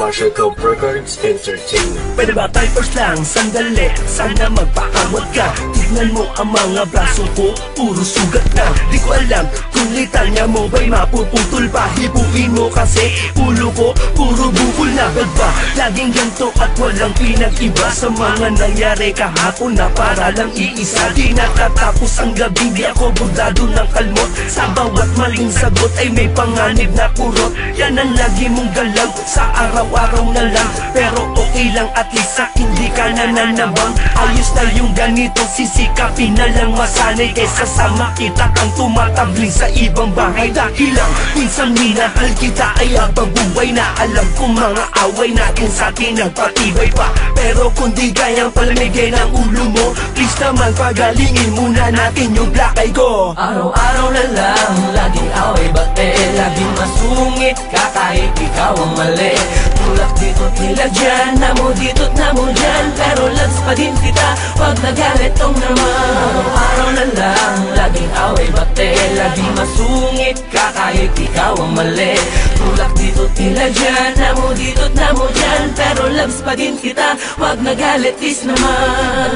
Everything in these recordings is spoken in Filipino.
Marshall Cope Records Entertainment. Pwede ba tayo first lang? Sandali, sana magpakamot ka. Tignan mo ang mga braso ko, puro sugat na. Di ko alam kung litanya mo ba'y mapuputol pa. Hibuin mo kasi ulo ko, puro bukol na. Ba't ba laging ganito at walang pinag-iba sa mga nangyari kahapon na para lang iisa? Di natatapos ang gabi, di ako burdado ng kalmot. Sa bawat maling sagot ay may panganib na kurot. Yan ang lagi mong galang sa araw-araw na lang. Pero okay lang at least sa hindi ka nananabang. Ayos na yung ganito, sisikapin na lang masanay kaysa sa makita kang tumatabling sa ibang bahay. Dahil lang minsan minahal kita ay habang buhay na alam kong mga away natin sa atin nagpatibay pa. Pero kung di kayang palamigay ng ulo mo, please naman pagalingin muna natin yung black eye ko. Araw-araw na lang, laging away bate, laging masungit ka kahit ikaw ang mali. Tulak dito tila dyan, namo dito't namo dyan, pero loves pa din kita, wag nagalit tong naman. Araw-araw na lang, laging away bate, laging masungit ka kahit ikaw ang mali. Tulak dito tila dyan, namo dito't namo dyan, pero loves pa din kita, wag nagalit is naman.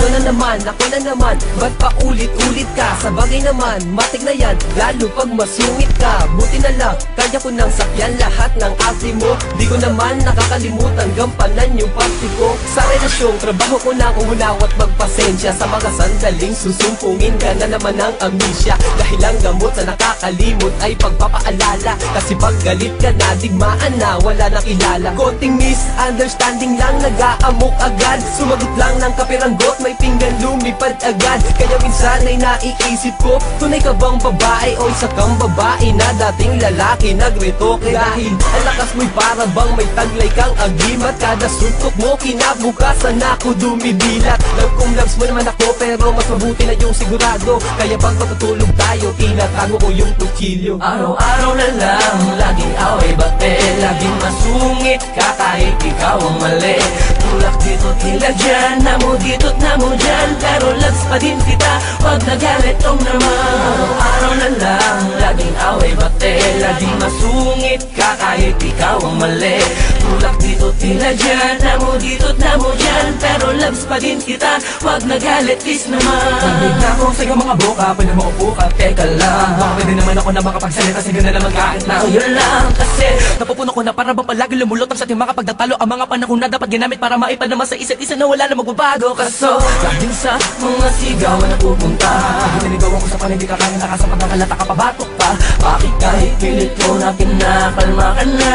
Ako na naman, ba't pa ulit-ulit ka? Sa bagay naman, matik na yan, lalo pag masungit ka. Buti na lang, kaya ko nang sakyan lahat ng ate mo. Di ko naman nakakalimutan gampanan yung party ko. Sa relasyong trabaho ko na umunawat magpasensya sa mga sandaling susumpungin ka na naman ng amnesia. Dahil ang gamot sa nakakalimot ay pagpapaalala. Kasi pag galit ka na, digmaan na, wala na kilala. Konting misunderstanding lang, nag-aamok agad. Sumagot lang ng kapiranggot, may pinggan lumipad agad. Kaya minsan ay naiisip ko, tunay ka bang babae o isa kang babae na dating lalaki nagretoke? Dahil ang lakas mo'y para bang may taglay kang agimat. Kada suntok mo kinabukasan ako dumidilat. Love kong loves mo naman ako, pero mas mabuti na yung sigurado. Kaya pag patutulog tayo, tinatago ko yung tukilyo. Araw-araw na lang, laging away bate, laging masungit ka kahit ikaw ang mali. Tulak dito tila dyan, namo dito't namo dyan, pero loves pa din kita, wag nagalit tong naman. Araw-araw na lang, laging away bate, laging masungit ka kahit ikaw ang mali. Tulak dito tila dyan, namo dito't namo dyan, pero loves pa din kita, wag nagalit is naman. Sabig na ako sa iyong mga boka, pwede maupo ka, teka lang. Pwede naman ako na makapagsalita, sige na naman kahit na So yun lang kasi napupuno ko na para bang palagi lumulutang sa timang kapag natalo ang mga panahon na dapat ginamit para maipadama sa isa't isa na wala na magbabago. Kaso laging sa mga sigawan na pupunta, niligawan ko sa panhindi ka kaya nakasapat ng kalata ka pabatok pa. bakit kahit pilit ko na pinakalma ka na?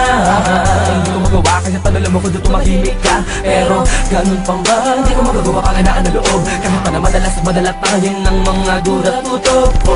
Hindi ko magawa kasi tanala mo ko doon tumahimik ka. Pero ganun pang ba, hindi ko magagawa panganaan na loob. Kahit pa na madalas tayong ng mga duda tutok ko.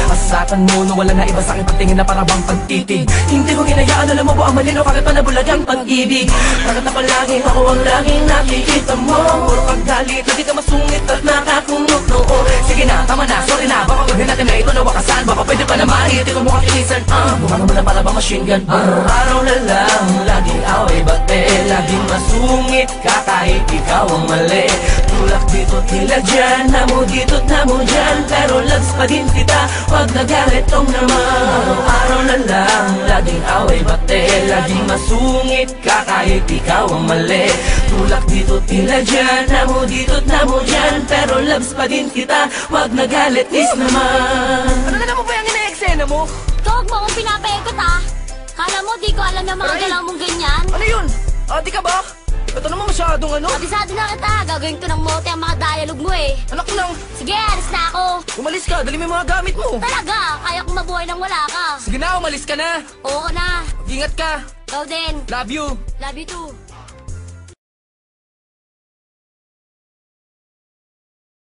Asakan mo na wala na iba sa akin pagtingin na para bang pagtitig. Hindi ko hinayaan, alam mo po ang malino kahit pa nabulag ang pag-ibig. Bakit na palaging ako ang laging nakikita mo? Puro paggalit, hindi ka masungit at nakakunot noo. Sige na, tama na, sorry na, baka gawin natin na ito na wakasan. Baka pwede pa naman, hindi ko mukha tinisan. Mukha naman na para bang machine gun. Araw na lang, laging away bate, laging masungit ka kahit ikaw ang mali. Tulak dito tila dyan, namo dito't namo dyan, pero loves pa din kita, wag nagalit tong naman. Araw na lang, laging away bate, laging masungit ka kahit ikaw ang mali. Tulak dito tila dyan, namo dito't namo dyan, pero loves pa din kita, wag nagalit is naman. Ano na naman ba yung ina-eksena mo? Huwag mo akong pinapaikot ah. Kala mo di ko alam yung mga galaw mong ganyan? Ano yun? Di ka ba? Ito naman masyadong ano? Abisado na kita, gagawin ko ng mote ang mga dialogue mo eh. Anak ko lang, Sige, alis na ako. umalis ka, dali mo yung mga gamit mo. Talaga, kaya kong mabuhay nang wala ka. Sige na, umalis ka na. Oo na. Ingat ka. Ikaw din. Love you. Love you too.